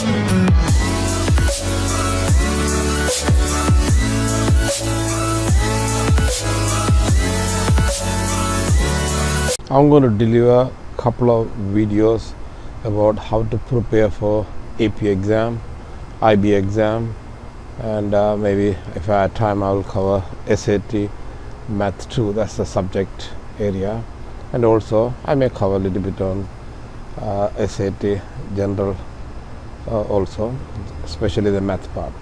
I'm going to deliver a couple of videos about how to prepare for AP exam, IB exam, and maybe if I have time I will cover SAT Math 2, that's the subject area, and also I may cover a little bit on SAT General also, especially the math part.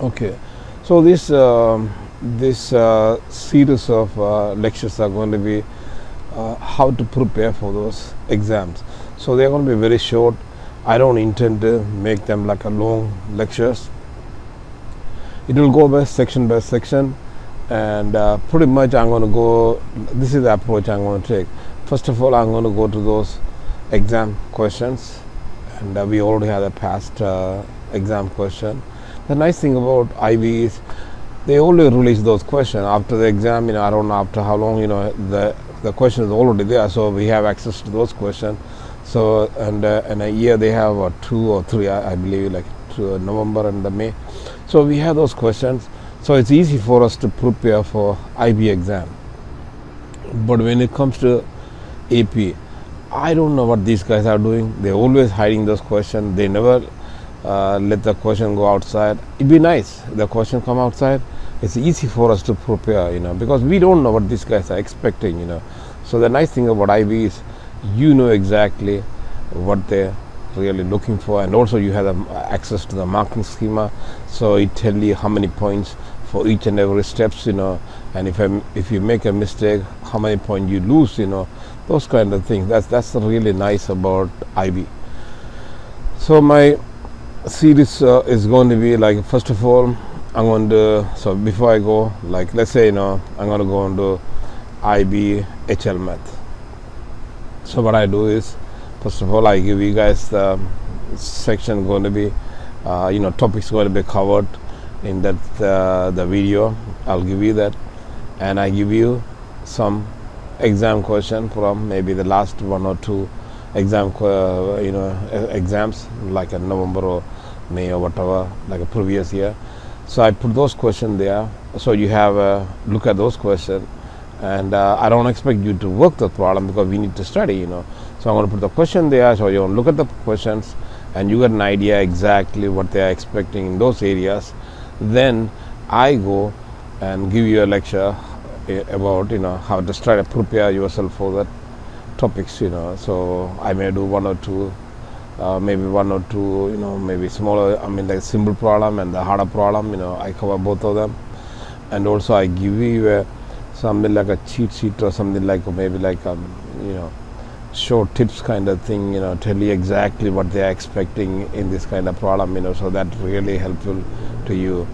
Okay, so this series of lectures are going to be how to prepare for those exams. So they are going to be very short. I don't intend to make them like a long lectures. It will go by section, and pretty much I'm going to go, this is the approach I'm going to take. First of all, I'm going to go to those exam questions, and we already have a past exam question. The nice thing about IB is they only release those questions after the exam. I don't know after how long, the question is already there, so we have access to those questions. So and a year they have 2 or 3, I believe, like November and May. So we have those questions, so it's easy for us to prepare for IB exam. But when it comes to AP, I don't know what these guys are doing. They're always hiding those questions. They never let the question go outside. It'd be nice if the question come outside. It's easy for us to prepare, because we don't know what these guys are expecting, So the nice thing about IB is you know exactly what they're really looking for, and also you have access to the marking schema, so it tells you how many points for each and every steps, and if you make a mistake, how many points you lose, those kind of things. That's really nice about IB. So my series is going to be like, first of all, I'm going to, so before I go, like let's say, I'm going to go into IB HL math. So what I do is, first of all, I give you guys the section going to be, topics going to be covered in that the video. I'll give you that, and I give you some exam question from maybe the last 1 or 2 exams, like in November or May or whatever, like a previous year. So I put those questions there, so you have a look at those questions, and I don't expect you to work the problem because we need to study, So I'm going to put the question there, so you look at the questions and you get an idea exactly what they are expecting in those areas. Then I go and give you a lecture about how to try to prepare yourself for that topics. So I may do 1 or 2. Maybe 1 or 2, maybe smaller, like simple problem and the harder problem, I cover both of them. And also I give you something like a cheat sheet or something like, maybe like short tips kind of thing, tell you exactly what they are expecting in this kind of problem, so that really helpful to you.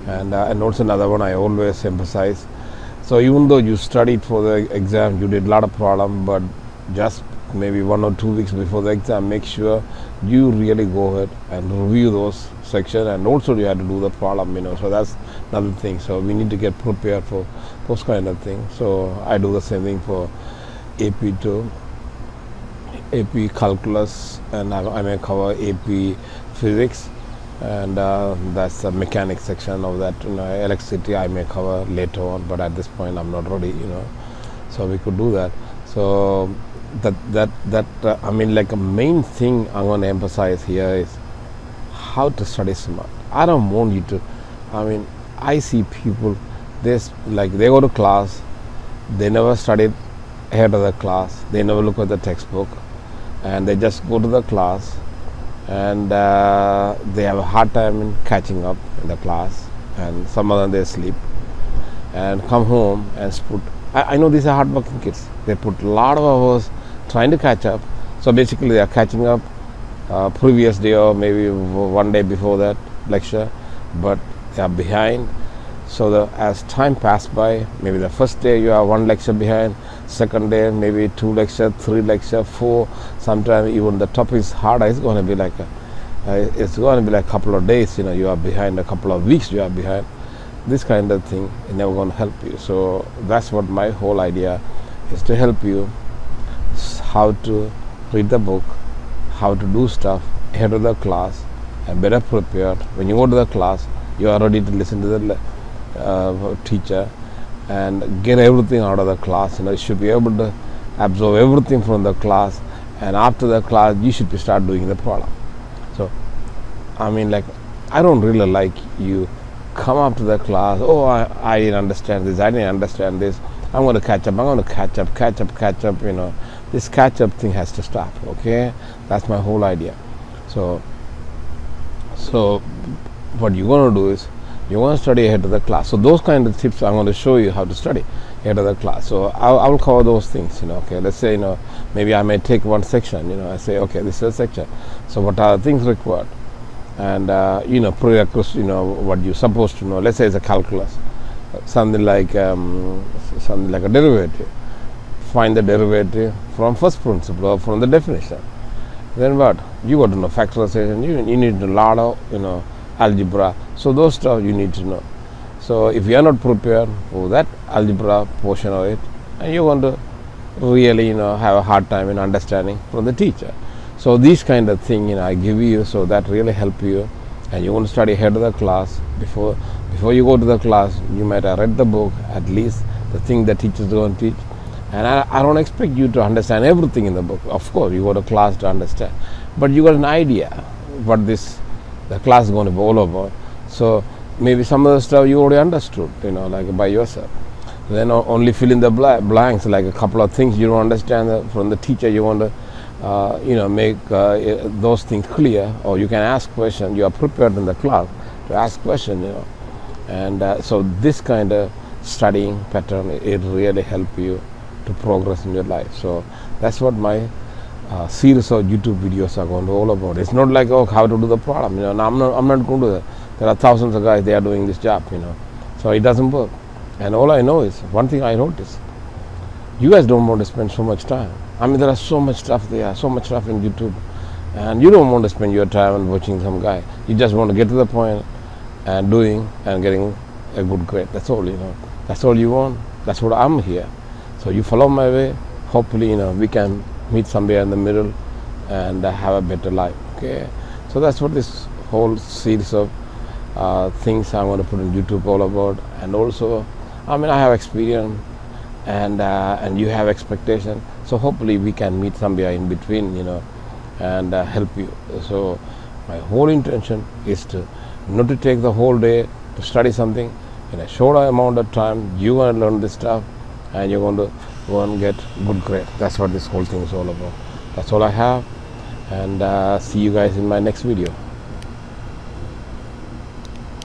And also another one I always emphasize, so even though you studied for the exam, you did a lot of problem, but just maybe 1 or 2 weeks before the exam, make sure you really go ahead and review those sections, and also you have to do the problem, so that's another thing. So we need to get prepared for those kind of things. So I do the same thing for AP too, AP calculus, and I may cover AP physics, and that's the mechanics section of that. Electricity I may cover later on, but at this point I'm not ready, so we could do that. So that like a main thing I'm going to emphasize here is how to study smart. I don't want you to, I see people, they go to class, they never studied ahead of the class, they never look at the textbook, and they just go to the class, and they have a hard time in catching up in the class, and some of them they sleep and come home and put, I know these are hardworking kids, they put a lot of hours trying to catch up. So basically they are catching up previous day or maybe 1 day before that lecture, but they are behind. So as time passed by, maybe the first day you are 1 lecture behind, second day maybe 2 lecture, 3 lecture, 4, sometimes even the topic is harder. It's going to be like a couple of days, you are behind, a couple of weeks you are behind. This kind of thing is never going to help you. So that's what my whole idea is, to help you how to read the book, how to do stuff, ahead of the class and better prepared. When you go to the class, you are ready to listen to the teacher and get everything out of the class. You should be able to absorb everything from the class, and after the class you should start doing the problem. So I don't really like you come up to the class, oh, I didn't understand this, I didn't understand this, I'm going to catch up. This catch up thing has to stop. Okay, that's my whole idea. So what you're going to do is you want to study ahead of the class. So those kind of tips I'm going to show you how to study ahead of the class. So I'll cover those things. Okay, let's say maybe I may take one section. I say, okay, this is a section. So what are the things required? And prerequisites. What you're supposed to know. Let's say it's a calculus, something like a derivative. Find the derivative from first principle or from the definition. Then what? You got to know factorization. You need to know a lot of algebra. So those stuff you need to know. So if you are not prepared for that algebra portion of it, and you're going to really have a hard time in understanding from the teacher. So these kind of thing I give you, so that really help you, and you want to study ahead of the class. Before you go to the class, you might have read the book, at least the thing the teacher is going to teach. And I don't expect you to understand everything in the book. Of course, you go to class to understand, but you got an idea what the class is going to be all about. So maybe some of the stuff you already understood, like by yourself. Then only fill in the blanks, like a couple of things you don't understand from the teacher. You want to make those things clear, or you can ask questions. You are prepared in the class to ask questions, and so this kind of studying pattern, it really help you to progress in your life. So that's what my series of YouTube videos are going to all about. It's not like how to do the problem. I'm not going to do that. There are thousands of guys, they are doing this job. So it doesn't work. And all I know is one thing I noticed: you guys don't want to spend so much time. There are so much stuff there, so much stuff in YouTube, and you don't want to spend your time on watching some guy. You just want to get to the point and doing and getting a good grade. That's all. That's all you want. That's what I'm here. So you follow my way. Hopefully, we can meet somewhere in the middle and have a better life. Okay. So that's what this whole series of things I'm going to put in YouTube all about. And also, I have experience, and you have expectation. So hopefully we can meet somewhere in between, and help you. So my whole intention is not to take the whole day to study something. In a short amount of time, you're going to learn this stuff, and you're going to go and get good grade. That's what this whole thing is all about. That's all I have, and see you guys in my next video.